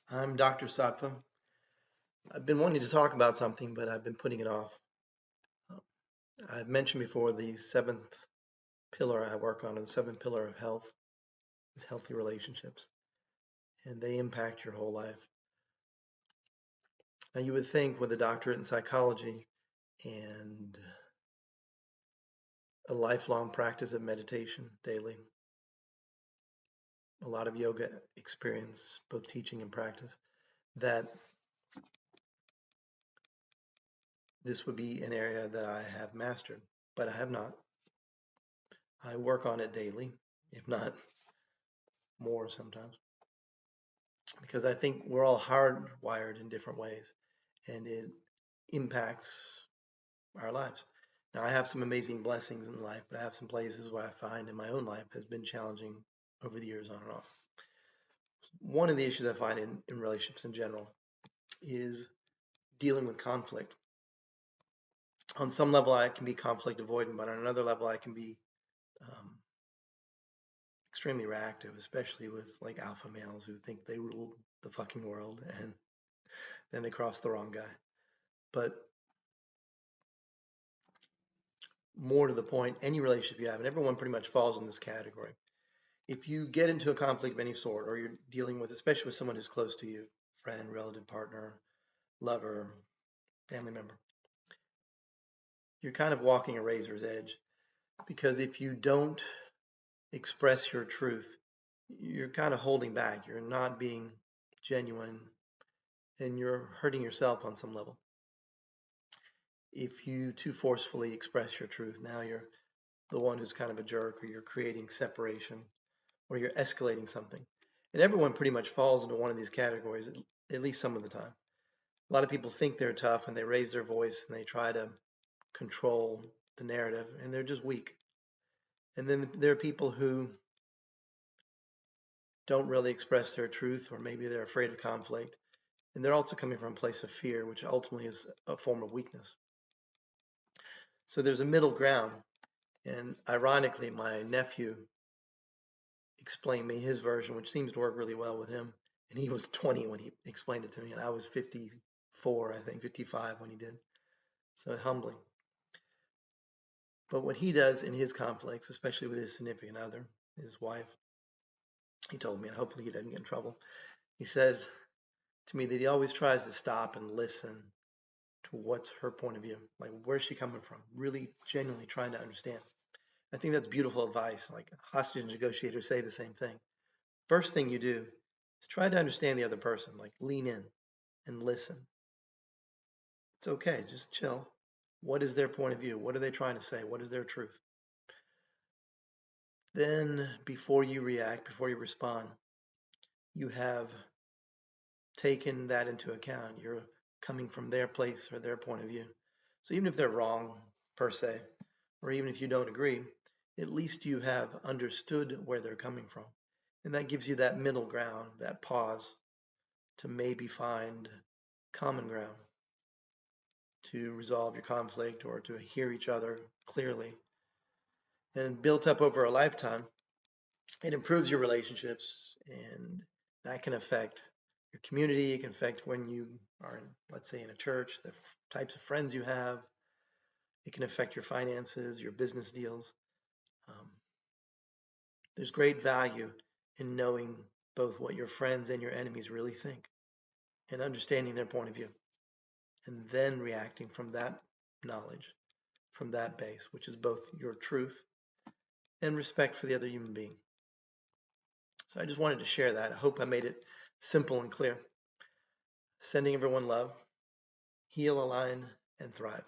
I'm Dr. Sattva. I've been wanting to talk about something, but I've been putting it off. Uh, I've mentioned before the seventh pillar I work on, or the seventh pillar of health, is healthy relationships, and they impact your whole life. Now, you would think with a doctorate in psychology and a lifelong practice of meditation daily, a lot of yoga experience, both teaching and practice, that this would be an area that I have mastered, but I have not. I work on it daily, if not more sometimes, because I think we're all hardwired in different ways and it impacts our lives. Now, I have some amazing blessings in life, but I have some places where I find in my own life has been challenging over the years on and off. One of the issues I find in relationships in general is dealing with conflict. On some level, I can be conflict avoidant, but on another level, I can be um, extremely reactive, especially with like alpha males who think they rule the fucking world and then they cross the wrong guy. But more to the point, any relationship you have, and everyone pretty much falls in this category. If you get into a conflict of any sort, or you're dealing with, especially with someone who's close to you, friend, relative, partner, lover, family member, you're kind of walking a razor's edge. Because if you don't express your truth, you're kind of holding back. You're not being genuine, and you're hurting yourself on some level. If you too forcefully express your truth, now you're the one who's kind of a jerk, or you're creating separation, or you're escalating something. And everyone pretty much falls into one of these categories at least some of the time. A lot of people think they're tough and they raise their voice and they try to control the narrative and they're just weak. And then there are people who don't really express their truth, or maybe they're afraid of conflict. And they're also coming from a place of fear, which ultimately is a form of weakness. So there's a middle ground. And ironically, my nephew explained me his version, which seems to work really well with him. And he was 20 when he explained it to me, and I was 54, I think, 55 when he did. So humbling. But what he does in his conflicts, especially with his significant other, his wife, he told me, and hopefully he doesn't get in trouble. He says to me that he always tries to stop and listen to what's her point of view, like where's she coming from, really genuinely trying to understand. I think that's beautiful advice. Like hostage negotiators say the same thing. First thing you do is try to understand the other person, like lean in and listen. It's okay, just chill. What is their point of view? What are they trying to say? What is their truth? Then, before you react, before you respond, you have taken that into account. You're coming from their place or their point of view. So, even if they're wrong, per se, or even if you don't agree, at least you have understood where they're coming from. And that gives you that middle ground, that pause to maybe find common ground to resolve your conflict or to hear each other clearly. And built up over a lifetime, it improves your relationships, and that can affect your community. It can affect when you are in, let's say, in a church, the types of friends you have. It can affect your finances, your business deals. Um, there's great value in knowing both what your friends and your enemies really think and understanding their point of view, and then reacting from that knowledge, from that base, which is both your truth and respect for the other human being. So I just wanted to share that. I hope I made it simple and clear. Sending everyone love, heal, align, and thrive.